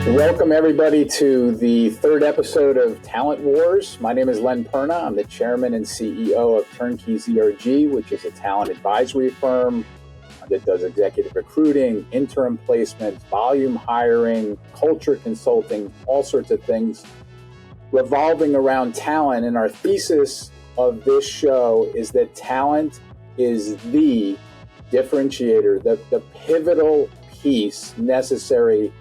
Welcome, everybody, to the third episode of Talent Wars. My name is Len Perna. I'm the chairman and CEO of Turnkey ZRG, which is a talent advisory firm that does executive recruiting, interim placements, volume hiring, culture consulting, all sorts of things revolving around talent. And our thesis of this show is that talent is the differentiator, the pivotal piece necessary,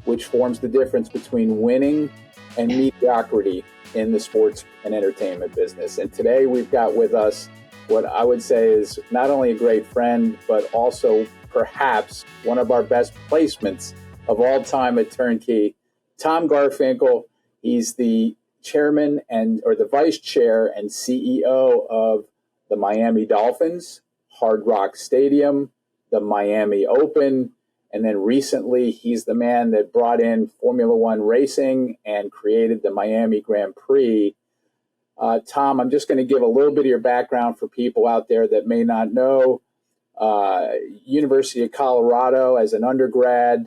which forms the difference between winning and mediocrity in the sports and entertainment business. And today we've got with us what I would say is not only a great friend, but also perhaps one of our best placements of all time at Turnkey, Tom Garfinkel. He's the chairman or the vice chair and CEO of the Miami Dolphins, Hard Rock Stadium, the Miami Open, and then recently, he's the man that brought in Formula One racing and created the Miami Grand Prix. Tom, I'm just going to give a little bit of your background for people out there that may not know. University of Colorado as an undergrad,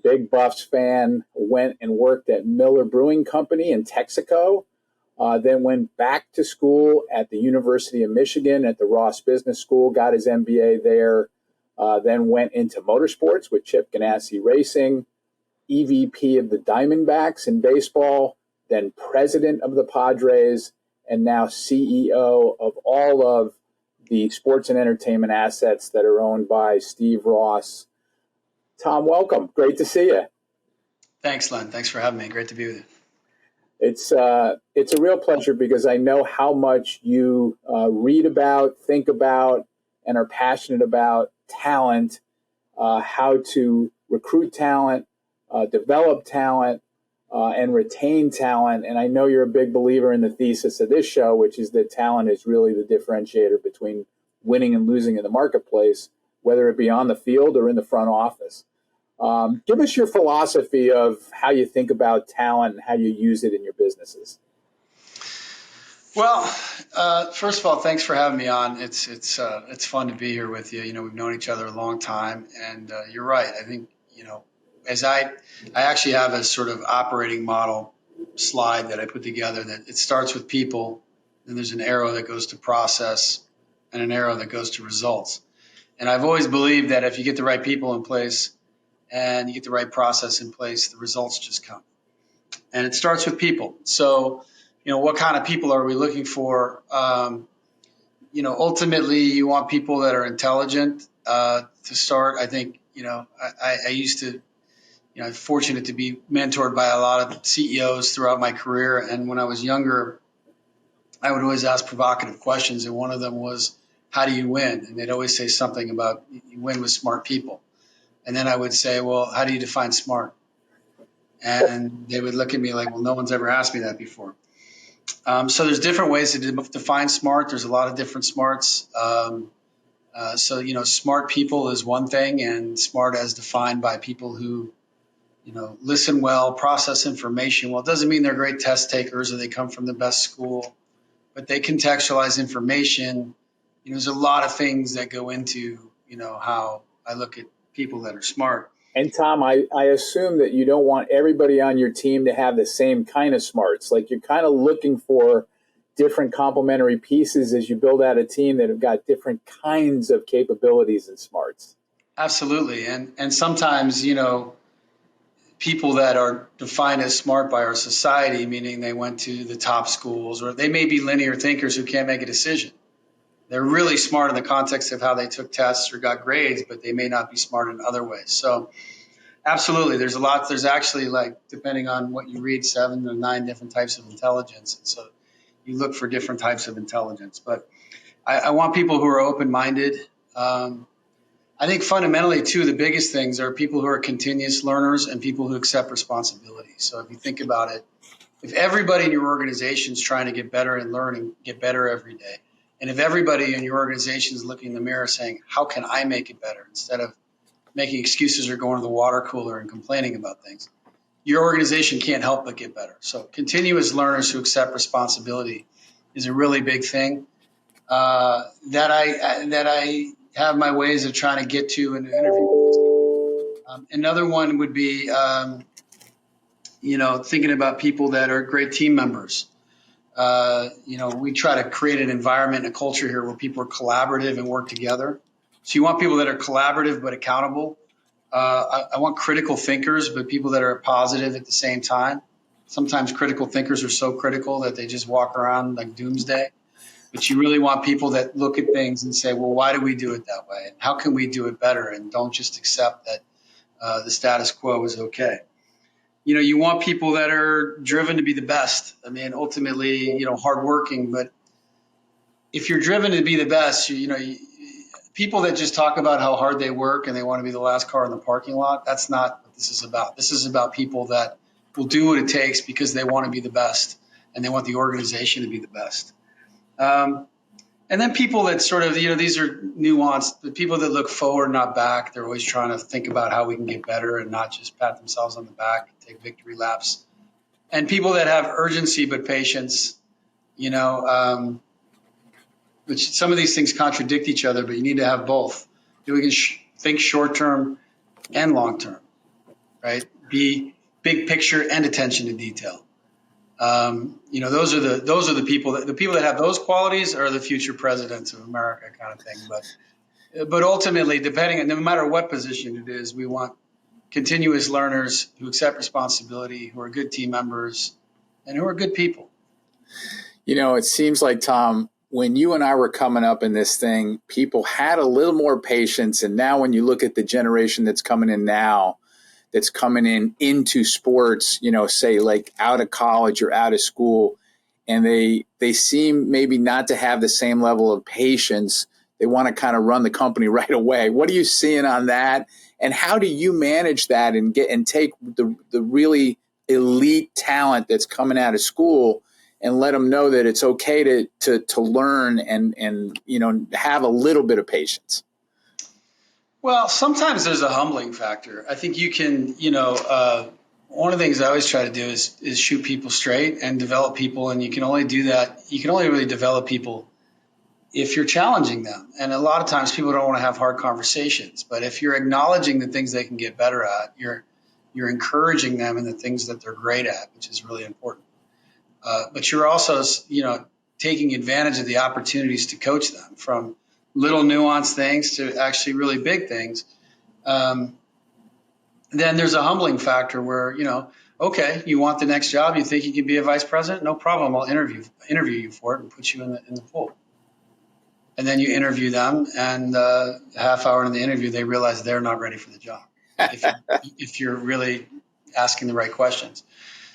big Buffs fan, went and worked at Miller Brewing Company in Texaco, then went back to school at the University of Michigan at the Ross Business School, got his MBA there. Then went into motorsports with Chip Ganassi Racing, EVP of the Diamondbacks in baseball, then president of the Padres, and now CEO of all of the sports and entertainment assets that are owned by Steve Ross. Tom, welcome. Great to see you. Thanks, Len. Thanks for having me. Great to be with you. It's a real pleasure because I know how much you read about, think about, and are passionate about talent, how to recruit talent, develop talent, and retain talent. And I know you're a big believer in the thesis of this show, which is that talent is really the differentiator between winning and losing in the marketplace, whether it be on the field or in the front office. Give us your philosophy of how you think about talent and how you use it in your businesses. Well, first of all, thanks for having me on. It's fun to be here with you. You know, we've known each other a long time, and you're right. I think, as I actually have a sort of operating model slide that I put together that it starts with people, then there's an arrow that goes to process, and an arrow that goes to results. And I've always believed that if you get the right people in place and you get the right process in place, the results just come. And it starts with people. So, what kind of people are we looking for? Ultimately, you want people that are intelligent to start. I think, I used to, I'm fortunate to be mentored by a lot of CEOs throughout my career. And when I was younger, I would always ask provocative questions. And one of them was, how do you win? And they'd always say something about you win with smart people. And then I would say, well, how do you define smart? And they would look at me like, well, no one's ever asked me that before. So there's different ways to define smart. There's a lot of different smarts. Smart people is one thing, and smart as defined by people who, listen well, process information well. It doesn't mean they're great test takers or they come from the best school, but they contextualize information. There's a lot of things that go into, how I look at people that are smart. And Tom, I assume that you don't want everybody on your team to have the same kind of smarts. Like you're kind of looking for different complementary pieces as you build out a team that have got different kinds of capabilities and smarts. Absolutely. And sometimes, people that are defined as smart by our society, meaning they went to the top schools, or they may be linear thinkers who can't make a decision. They're really smart in the context of how they took tests or got grades, but they may not be smart in other ways. So absolutely, there's actually, like, depending on what you read, 7 or 9 different types of intelligence. And so you look for different types of intelligence. But I want people who are open-minded. I think fundamentally, too, the biggest things are people who are continuous learners and people who accept responsibility. So if you think about it, if everybody in your organization is trying to get better and learn and get better every day, and if everybody in your organization is looking in the mirror saying, how can I make it better, instead of making excuses or going to the water cooler and complaining about things, your organization can't help but get better. So continuous learners who accept responsibility is a really big thing that I have my ways of trying to get to in an interview. Another one would be thinking about people that are great team members. We try to create an environment and a culture here where people are collaborative and work together. So you want people that are collaborative but accountable. I want critical thinkers, but people that are positive at the same time. Sometimes critical thinkers are so critical that they just walk around like doomsday. But you really want people that look at things and say, well, why do we do it that way? And how can we do it better? And don't just accept that the status quo is okay. You want people that are driven to be the best. I mean, ultimately, hardworking. But if you're driven to be the best, people that just talk about how hard they work and they want to be the last car in the parking lot, that's not what this is about. This is about people that will do what it takes because they want to be the best and they want the organization to be the best. And then people that sort of, these are nuanced, the people that look forward, not back. They're always trying to think about how we can get better and not just pat themselves on the back and take victory laps. And people that have urgency but patience, which some of these things contradict each other, but you need to have both. We can think short term and long term, right? Be big picture and attention to detail. Those are the people that have those qualities are the future presidents of America, kind of thing. But ultimately, no matter what position it is, we want continuous learners who accept responsibility, who are good team members, and who are good people. It seems like, Tom, when you and I were coming up in this thing, people had a little more patience. And now when you look at the generation that's coming in now, that's coming into sports, say like out of college or out of school, and they seem maybe not to have the same level of patience. They want to kind of run the company right away. What are you seeing on that? And how do you manage that and take the really elite talent that's coming out of school and let them know that it's okay to learn and have a little bit of patience? Well, sometimes there's a humbling factor. I think you can, one of the things I always try to do is shoot people straight and develop people. And you can only do that. You can only really develop people if you're challenging them. And a lot of times people don't want to have hard conversations. But if you're acknowledging the things they can get better at, you're encouraging them in the things that they're great at, which is really important. But you're also, taking advantage of the opportunities to coach them from little nuanced things to actually really big things. Then there's a humbling factor where, okay, you want the next job. You think you can be a vice president? No problem. I'll interview you for it and put you in the pool. And then you interview them, and a half hour into the interview, they realize they're not ready for the job. If you're really asking the right questions.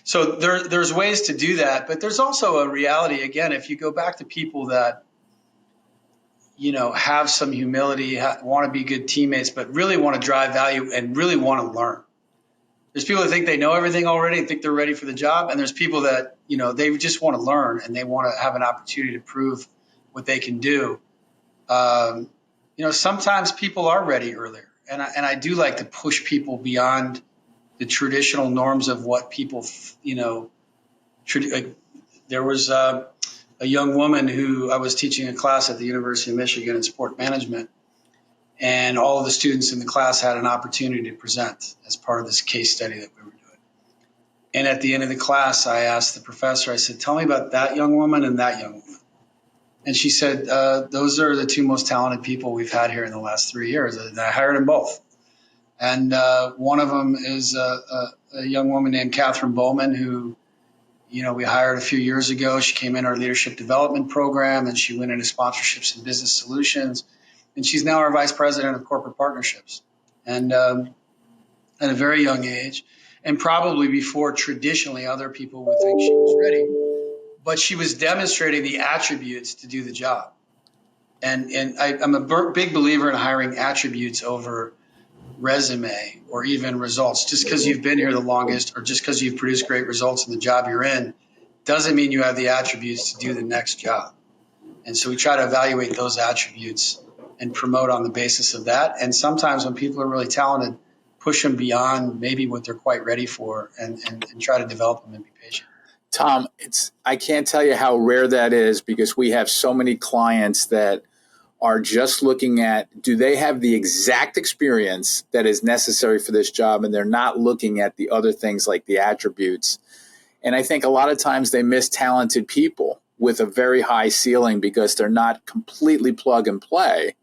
So there's ways to do that, but there's also a reality. Again, if you go back to people that, have some humility, want to be good teammates, but really want to drive value and really want to learn. There's people that think they know everything already and think they're ready for the job. And there's people that, they just want to learn and they want to have an opportunity to prove what they can do. Sometimes people are ready earlier. And I do like to push people beyond the traditional norms of what people, there was a young woman who I was teaching a class at the University of Michigan in sport management, and all of the students in the class had an opportunity to present as part of this case study that we were doing. And at the end of the class, I asked the professor, I said, tell me about that young woman and that young woman. And she said, those are the two most talented people we've had here in the last 3 years. And I hired them both. And one of them is a young woman named Catherine Bowman, who, we hired a few years ago. She came in our leadership development program, and she went into sponsorships and business solutions. And she's now our vice president of corporate partnerships. And at a very young age, and probably before traditionally other people would think she was ready, but she was demonstrating the attributes to do the job. And I'm a big believer in hiring attributes over resume or even results. Just because you've been here the longest or just because you've produced great results in the job you're in doesn't mean you have the attributes to do the next job. And so we try to evaluate those attributes and promote on the basis of that. And sometimes when people are really talented, push them beyond maybe what they're quite ready for and try to develop them and be patient. Tom, I can't tell you how rare that is, because we have so many clients that are just looking at, do they have the exact experience that is necessary for this job? And they're not looking at the other things like the attributes. And I think a lot of times they miss talented people with a very high ceiling because they're not completely plug and play.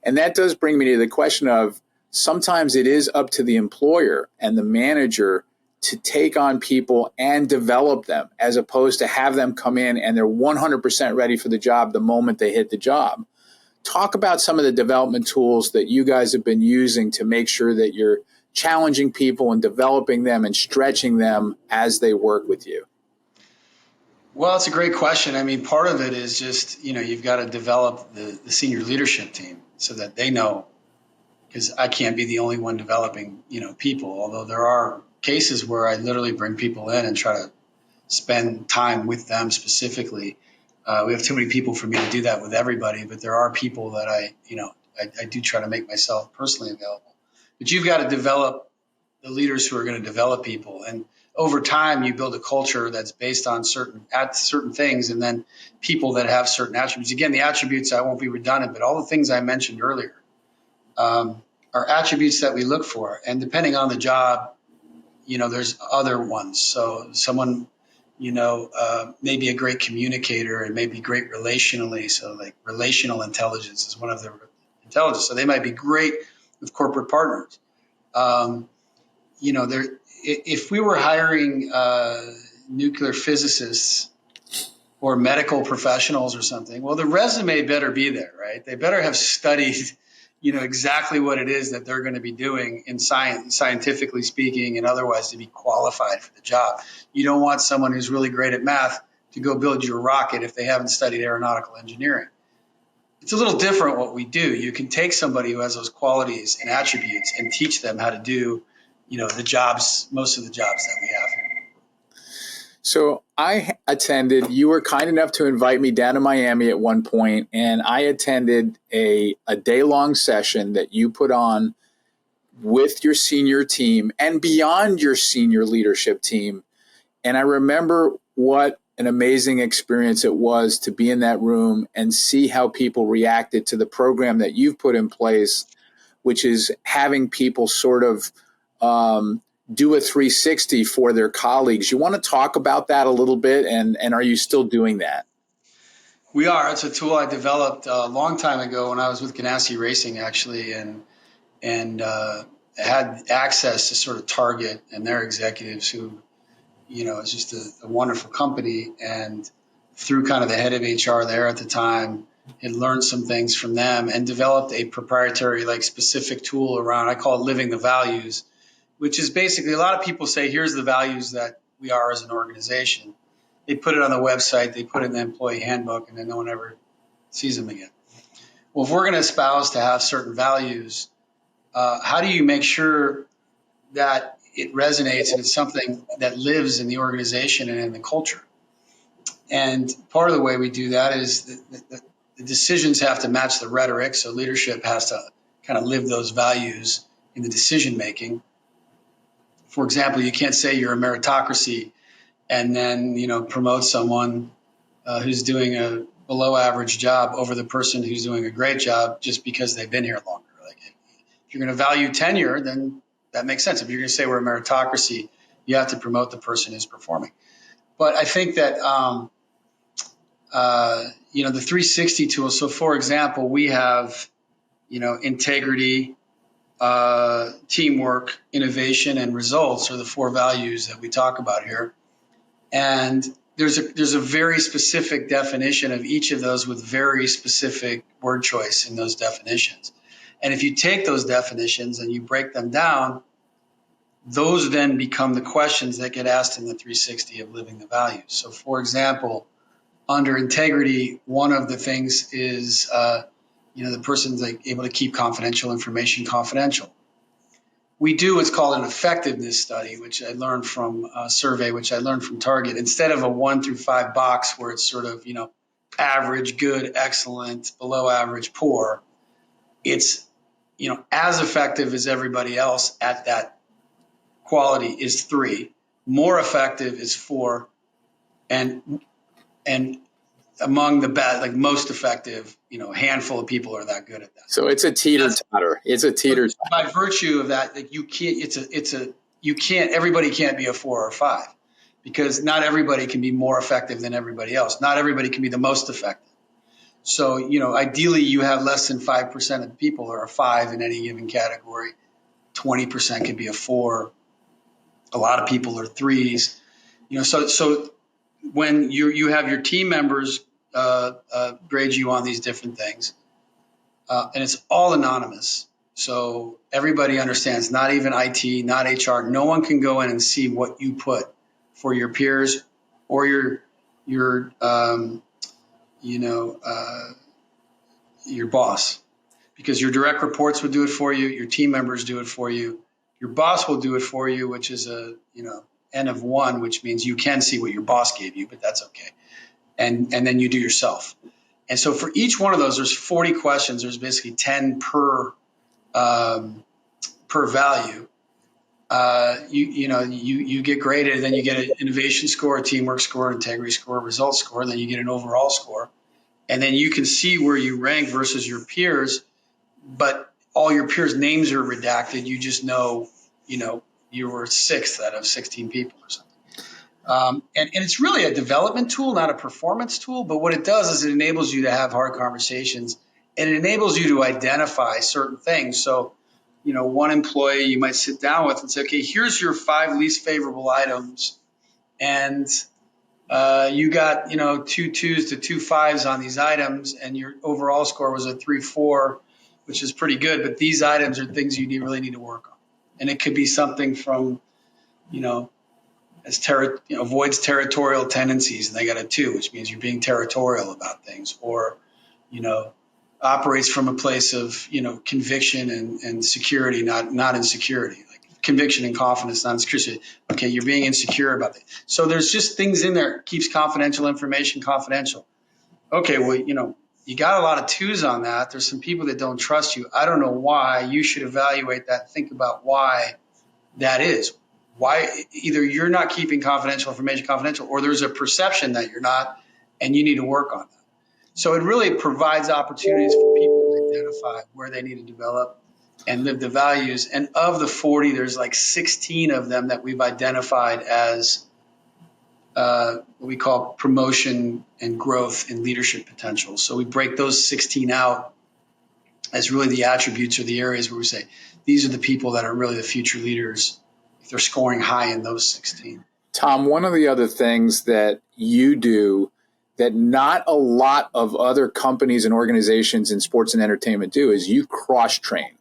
And that does bring me to the question of, sometimes it is up to the employer and the manager to take on people and develop them, as opposed to have them come in and they're 100% ready for the job the moment they hit the job. Talk about some of the development tools that you guys have been using to make sure that you're challenging people and developing them and stretching them as they work with you. Well, it's a great question. I mean, part of it is just, you've got to develop the senior leadership team so that they know, because I can't be the only one developing, people, although there are cases where I literally bring people in and try to spend time with them specifically. We have too many people for me to do that with everybody, but there are people that I do try to make myself personally available. But you've got to develop the leaders who are going to develop people. And over time, you build a culture that's based on certain things, and then people that have certain attributes. Again, the attributes, I won't be redundant, but all the things I mentioned earlier are attributes that we look for. And depending on the job, there's other ones. So someone, may be a great communicator and may be great relationally. So like relational intelligence is one of the intelligence. So they might be great with corporate partners. If we were hiring nuclear physicists or medical professionals or something, well, the resume better be there, right? They better have studied, exactly what it is that they're going to be doing in science, scientifically speaking, and otherwise to be qualified for the job. You don't want someone who's really great at math to go build you a rocket if they haven't studied aeronautical engineering. It's a little different what we do. You can take somebody who has those qualities and attributes and teach them how to do, the jobs, most of the jobs that we have here. So you were kind enough to invite me down to Miami at one point, and I attended a day-long session that you put on with your senior team and beyond your senior leadership team. And I remember what an amazing experience it was to be in that room and see how people reacted to the program that you've put in place, which is having people sort of do a 360 for their colleagues. You want to talk about that a little bit, and are you still doing that? We are. It's a tool I developed a long time ago when I was with Ganassi Racing, actually, and had access to sort of Target and their executives who, it's just a wonderful company. And through kind of the head of HR there at the time, had learned some things from them and developed a proprietary, specific tool around, I call it living the values, which is basically, a lot of people say, here's the values that we are as an organization. They put it on the website, they put it in the employee handbook, and then no one ever sees them again. Well, if we're going to espouse to have certain values, how do you make sure that it resonates and it's something that lives in the organization and in the culture? And part of the way we do that is the decisions have to match the rhetoric. So leadership has to kind of live those values in the decision making. For example, you can't say you're a meritocracy and then, promote someone who's doing a below average job over the person who's doing a great job just because they've been here longer. Like, if you're going to value tenure, then that makes sense. If you're going to say we're a meritocracy, you have to promote the person who's performing. But I think that, the 360 tool. So for example, we have, integrity, teamwork, innovation, and results are the four values that we talk about here. And there's a very specific definition of each of those with very specific word choice in those definitions. And if you take those definitions and you break them down, those then become the questions that get asked in the 360 of living the values. So for example, under integrity, one of the things is, the person's able to keep confidential information confidential. We do what's called an effectiveness study, which I learned from a survey, which I learned from Target. Instead of a 1 through 5 box where it's sort of, average, good, excellent, below average, poor, it's, as effective as everybody else at that quality is 3, more effective is 4, and among the best, like most effective, handful of people are that good at that. So it's a teeter-totter. It's a teeter-totter. By virtue of that, like you can't, everybody can't be a 4 or 5, because not everybody can be more effective than everybody else. Not everybody can be the most effective. So, ideally you have less than 5% of the people are a 5 in any given category. 20% can be a 4. A lot of people are 3s. So when you have your team members grade you on these different things, and it's all anonymous. So everybody understands, not even IT, not HR. No one can go in and see what you put for your peers or your boss, because your direct reports would do it for you. Your team members do it for you. Your boss will do it for you, which is a N of 1, which means you can see what your boss gave you, but that's okay. And then you do yourself. And so for each one of those, there's 40 questions. There's basically 10 per value. You get graded, and then you get an innovation score, a teamwork score, an integrity score, a results score, and then you get an overall score. And then you can see where you rank versus your peers, but all your peers' names are redacted. You just know, you were 6th out of 16 people or something. And it's really a development tool, not a performance tool. But what it does is it enables you to have hard conversations, and it enables you to identify certain things. So, one employee you might sit down with and say, okay, here's your 5 least favorable items. And you got, 2 2s to 2 5s on these items, and your overall score was a 3 4, which is pretty good. But these items are things you really need to work on. And it could be something from, avoids territorial tendencies, and they got a 2, which means you're being territorial about things, or, operates from a place of, conviction and security, not insecurity, like conviction and confidence, not insecurity. Okay, you're being insecure about it. So there's just things in there, keeps confidential information confidential. Okay, well, you got a lot of 2s on that. There's some people that don't trust you. I don't know why. You should evaluate that. Think about why that is. Why either you're not keeping confidential information confidential, or there's a perception that you're not, and you need to work on that. So it really provides opportunities for people to identify where they need to develop and live the values. And of the 40, there's like 16 of them that we've identified as what we call promotion and growth and leadership potential. So we break those 16 out as really the attributes or the areas where we say, these are the people that are really the future leaders. They're scoring high in those 16. Tom, one of the other things that you do that not a lot of other companies and organizations in sports and entertainment do is you cross-train.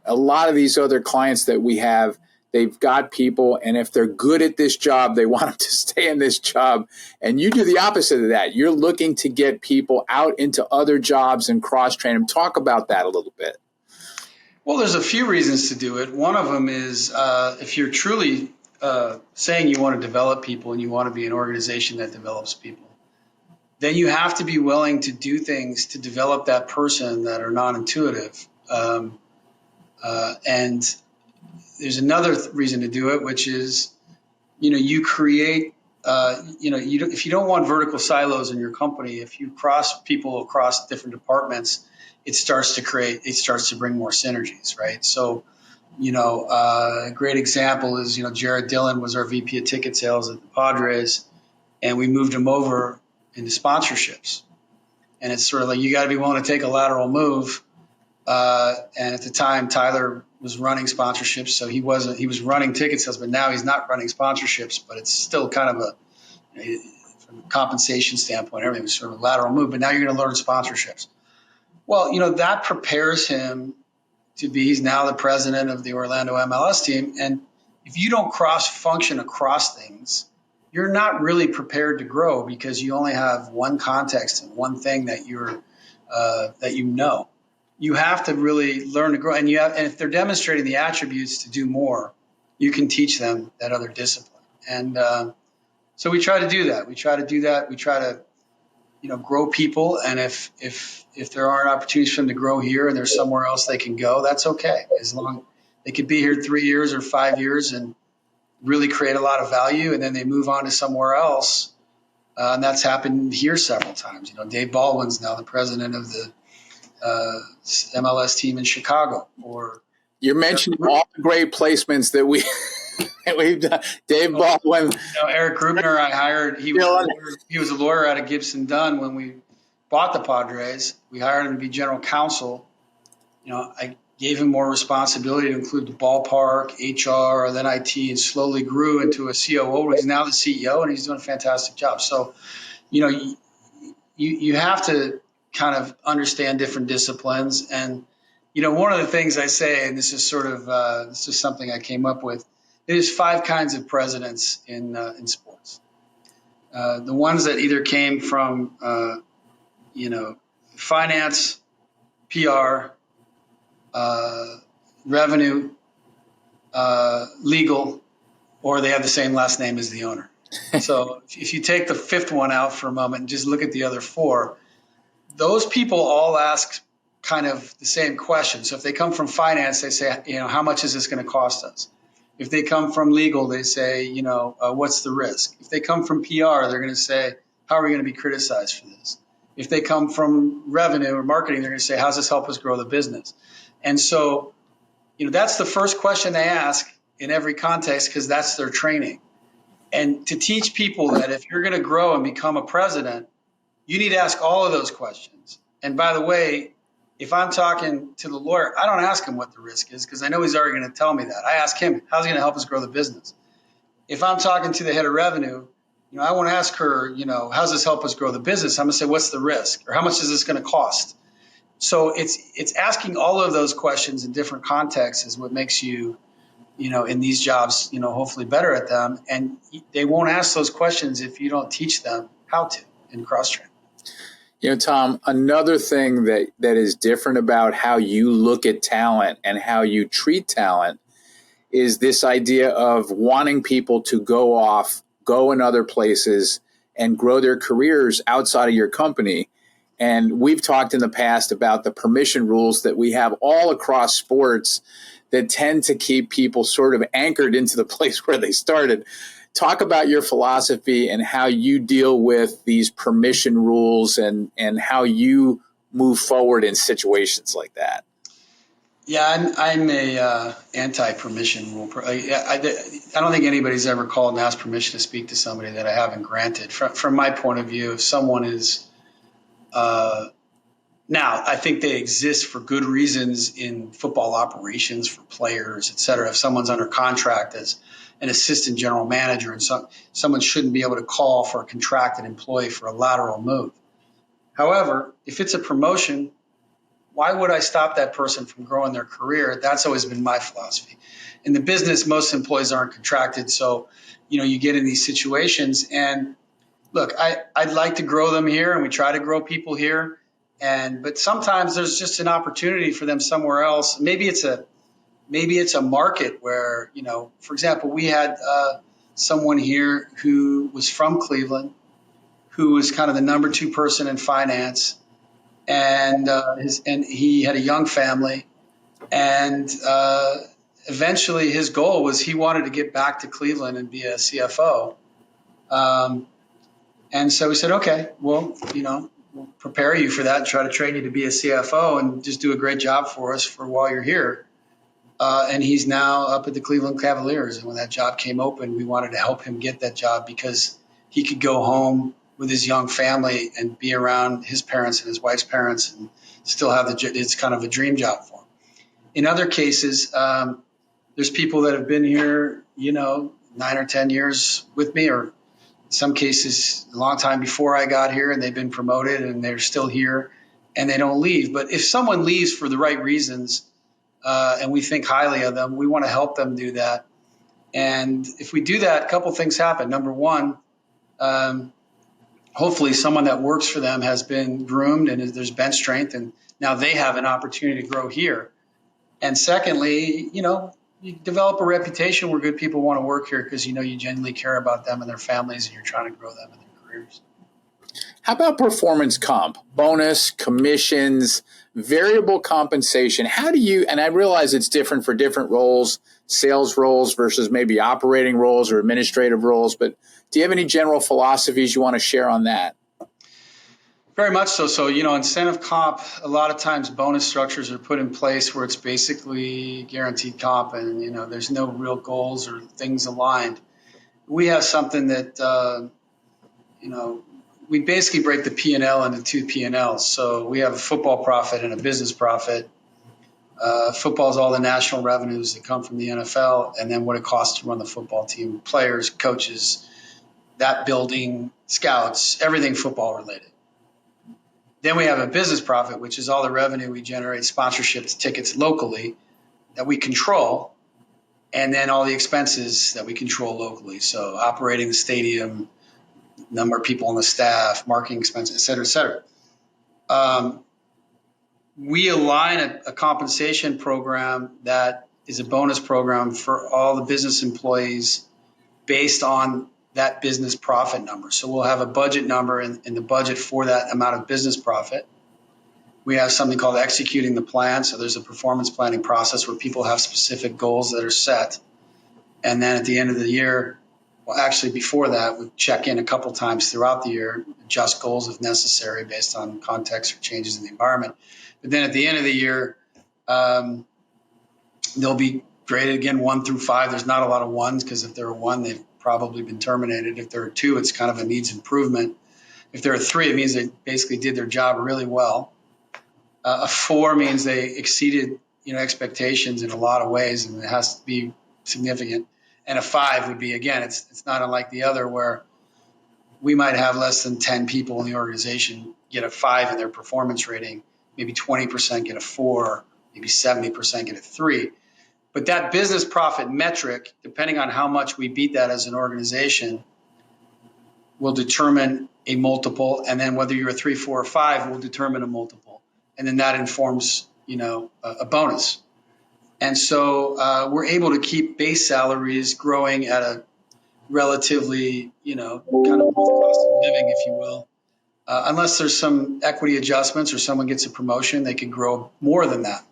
A lot of these other clients that we have, they've got people, and if they're good at this job, they want them to stay in this job. And you do the opposite of that. You're looking to get people out into other jobs and cross-train them. Talk about that a little bit. Well, there's a few reasons to do it. One of them is if you're truly saying you want to develop people and you want to be an organization that develops people, then you have to be willing to do things to develop that person that are non-intuitive. And there's another reason to do it, which is, you create, if you don't want vertical silos in your company, if you cross people across different departments, it starts to bring more synergies, right? So, a great example is, Jared Dillon was our VP of ticket sales at the Padres, and we moved him over into sponsorships. And it's sort of like, you got to be willing to take a lateral move. And at the time, Tyler was running sponsorships, so he was running ticket sales, but now he's not running sponsorships, but it's still kind of from a compensation standpoint, everything was sort of a lateral move, but now you're going to learn sponsorships. Well, that prepares him he's now the president of the Orlando MLS team. And if you don't cross-function across things, you're not really prepared to grow, because you only have one context and one thing that you have to really learn to grow. And if they're demonstrating the attributes to do more, you can teach them that other discipline. And so we try to do that. We try to grow people. And if there aren't opportunities for them to grow here and there's somewhere else they can go, that's okay. As long they could be here 3 years or 5 years and really create a lot of value, and then they move on to somewhere else, And that's happened here several times. Dave Baldwin's now the president of the MLS team in Chicago. Or you're mentioning all the great placements that we've done. Dave Baldwin, Eric Grubner, I hired. He was a lawyer out of Gibson Dunn when we bought the Padres. We hired him to be general counsel. I gave him more responsibility to include the ballpark, HR, then IT, and slowly grew into a COO. He's now the CEO, and he's doing a fantastic job. So, you have to kind of understand different disciplines. And, one of the things I say, and this is something I came up with, there's 5 kinds of presidents in sports. The ones that either came from, finance, PR, revenue, legal, or they have the same last name as the owner. So if you take the 5th one out for a moment and just look at the other 4, those people all ask kind of the same question. So if they come from finance, they say, how much is this going to cost us? If they come from legal, they say, what's the risk? If they come from PR, they're going to say, how are we going to be criticized for this? If they come from revenue or marketing, they're going to say, how's this help us grow the business? And so, that's the first question they ask in every context, because that's their training. And to teach people that if you're going to grow and become a president, you need to ask all of those questions. And by the way, if I'm talking to the lawyer, I don't ask him what the risk is, because I know he's already going to tell me that. I ask him, how's he going to help us grow the business? If I'm talking to the head of revenue, I won't ask her, how's this help us grow the business? I'm going to say, what's the risk? Or how much is this going to cost? So it's asking all of those questions in different contexts is what makes you, in these jobs, hopefully better at them. And they won't ask those questions if you don't teach them how to in cross-train. Tom, another thing that is different about how you look at talent and how you treat talent is this idea of wanting people to go in other places and grow their careers outside of your company. And we've talked in the past about the permission rules that we have all across sports that tend to keep people sort of anchored into the place where they started. Talk about your philosophy and how you deal with these permission rules and how you move forward in situations like that. Yeah, I'm a anti-permission rule. I don't think anybody's ever called and asked permission to speak to somebody that I haven't granted. From my point of view, if someone is now, I think they exist for good reasons in football operations for players, et cetera. If someone's under contract as an assistant general manager, and someone shouldn't be able to call for a contracted employee for a lateral move. However, if it's a promotion, why would I stop that person from growing their career? That's always been my philosophy. In the business, most employees aren't contracted, so you get in these situations. And look, I'd like to grow them here, and we try to grow people here. But sometimes there's just an opportunity for them somewhere else. Maybe it's a market where, for example, we had someone here who was from Cleveland, who was kind of the number 2 person in finance, and he had a young family, and eventually his goal was he wanted to get back to Cleveland and be a CFO. And so we said, okay, well, we'll prepare you for that and try to train you to be a CFO and just do a great job for us for while you're here. And he's now up at the Cleveland Cavaliers. And when that job came open, we wanted to help him get that job because he could go home with his young family and be around his parents and his wife's parents and still have it's kind of a dream job for him. In other cases, there's people that have been here, 9 or 10 years with me, or in some cases a long time before I got here, and they've been promoted and they're still here and they don't leave. But if someone leaves for the right reasons, and we think highly of them, we want to help them do that. And if we do that, a couple things happen. Number one, hopefully someone that works for them has been groomed and there's bench strength, and now they have an opportunity to grow here. And secondly, you develop a reputation where good people want to work here because you genuinely care about them and their families, and you're trying to grow them in their careers. How about performance comp, bonus, commissions, variable compensation? How do you, and I realize it's different for different roles, sales roles versus maybe operating roles or administrative roles, but do you have any general philosophies you want to share on that? Very much so. So, incentive comp, a lot of times bonus structures are put in place where it's basically guaranteed comp and, there's no real goals or things aligned. We have something that, we basically break the P&L into two P&Ls. So we have a football profit and a business profit. Football is all the national revenues that come from the NFL, and then what it costs to run the football team, players, coaches, that building, scouts, everything football related. Then we have a business profit, which is all the revenue we generate, sponsorships, tickets locally that we control, and then all the expenses that we control locally. So operating the stadium, number of people on the staff, marketing expenses, et cetera, et cetera. We align a compensation program that is a bonus program for all the business employees based on that business profit number. So we'll have a budget number in the budget for that amount of business profit. We have something called executing the plan. So there's a performance planning process where people have specific goals that are set. And then at the end of the year, well, actually before that, we check in a couple times throughout the year, adjust goals if necessary based on context or changes in the environment. But then at the end of the year, they'll be graded again 1 through 5. There's not a lot of ones because if they're a 1, they've probably been terminated. If they're a 2, it's kind of a needs improvement. If they're a 3, it means they basically did their job really well. A 4 means they exceeded expectations in a lot of ways, and it has to be significant. And a 5 would be, again, it's not unlike the other where we might have less than 10 people in the organization get a 5 in their performance rating. Maybe 20% get a 4, maybe 70% get a 3. But that business profit metric, depending on how much we beat that as an organization, will determine a multiple. And then whether you're a 3, 4, or 5 will determine a multiple. And then that informs, a bonus. And so we're able to keep base salaries growing at a relatively, kind of with cost of living, if you will. Unless there's some equity adjustments or someone gets a promotion, they can grow more than that.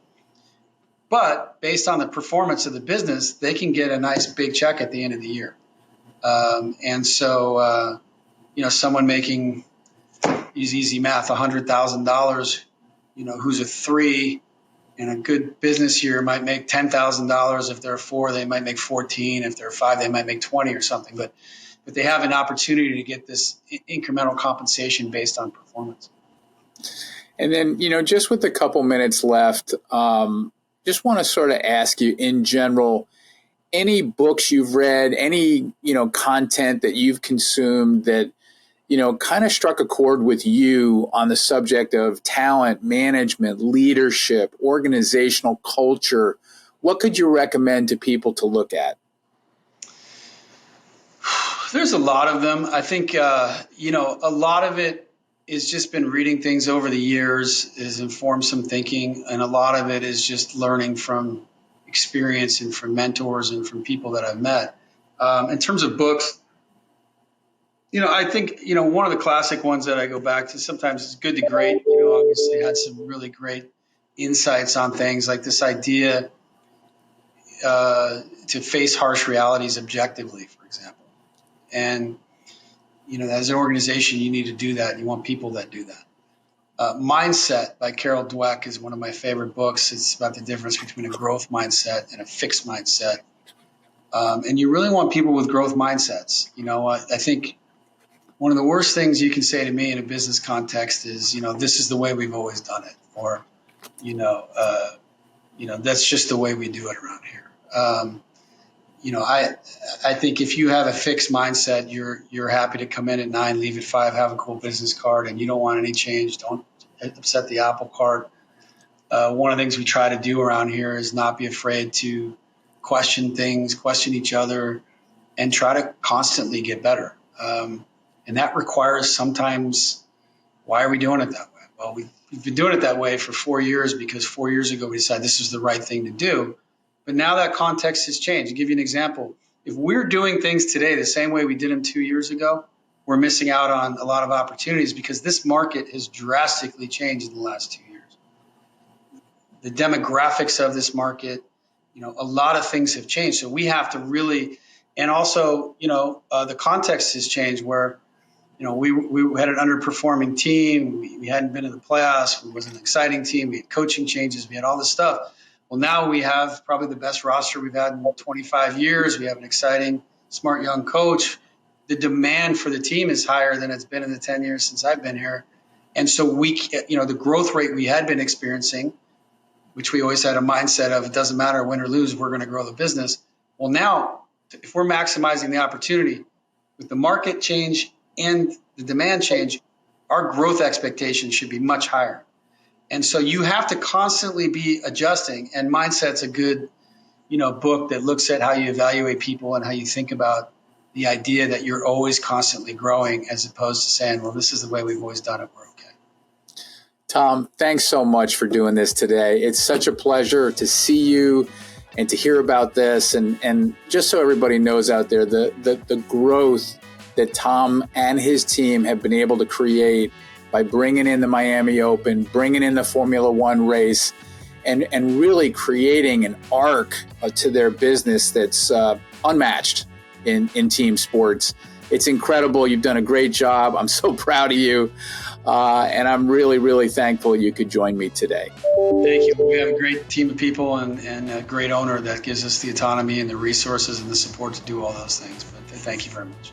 But based on the performance of the business, they can get a nice big check at the end of the year. And so, someone making, use easy math, $100,000, who's a 3 in a good business year might make $10,000. If they're a 4, they might make 14. If they're a 5, they might make 20 or something. But they have an opportunity to get this incremental compensation based on performance. And then, just with a couple minutes left, just want to sort of ask you in general, any books you've read, any, content that you've consumed that, kind of struck a chord with you on the subject of talent, management, leadership, organizational culture. What could you recommend to people to look at? There's a lot of them. I think, a lot of it is just been reading things over the years, has informed some thinking. And a lot of it is just learning from experience and from mentors and from people that I've met. In terms of books, I think, one of the classic ones that I go back to sometimes is Good to Great, obviously had some really great insights on things like this idea to face harsh realities objectively, for example. And, as an organization, you need to do that. You want people that do that. Mindset by Carol Dweck is one of my favorite books. It's about the difference between a growth mindset and a fixed mindset. And you really want people with growth mindsets. I think one of the worst things you can say to me in a business context is, this is the way we've always done it. Or, that's just the way we do it around here. I think if you have a fixed mindset, you're happy to come in at 9, leave at 5, have a cool business card, and you don't want any change. Don't upset the apple cart. One of the things we try to do around here is not be afraid to question things, question each other, and try to constantly get better. And that requires sometimes, why are we doing it that way? Well, we've been doing it that way for 4 years because 4 years ago we decided this was the right thing to do. But now that context has changed. To give you an example, if we're doing things today the same way we did them 2 years ago, we're missing out on a lot of opportunities because this market has drastically changed in the last 2 years. The demographics of this market, a lot of things have changed. So we have to really, and also, the context has changed where, we had an underperforming team. We hadn't been in the playoffs. It was an exciting team. We had coaching changes. We had all this stuff. Well, now we have probably the best roster we've had in 25 years. We have an exciting, smart young coach. The demand for the team is higher than it's been in the 10 years since I've been here. And so the growth rate we had been experiencing, which we always had a mindset of, it doesn't matter win or lose, we're going to grow the business. Well, now, if we're maximizing the opportunity with the market change and the demand change, our growth expectations should be much higher. And so you have to constantly be adjusting, and Mindset's a good, book that looks at how you evaluate people and how you think about the idea that you're always constantly growing, as opposed to saying, well, this is the way we've always done it, we're okay. Tom, thanks so much for doing this today. It's such a pleasure to see you and to hear about this. And just so everybody knows out there, the growth that Tom and his team have been able to create by bringing in the Miami Open, bringing in the Formula One race, and really creating an arc to their business that's unmatched in team sports. It's incredible. You've done a great job. I'm so proud of you. And I'm really, really thankful you could join me today. Thank you. We have a great team of people and a great owner that gives us the autonomy and the resources and the support to do all those things. But thank you very much.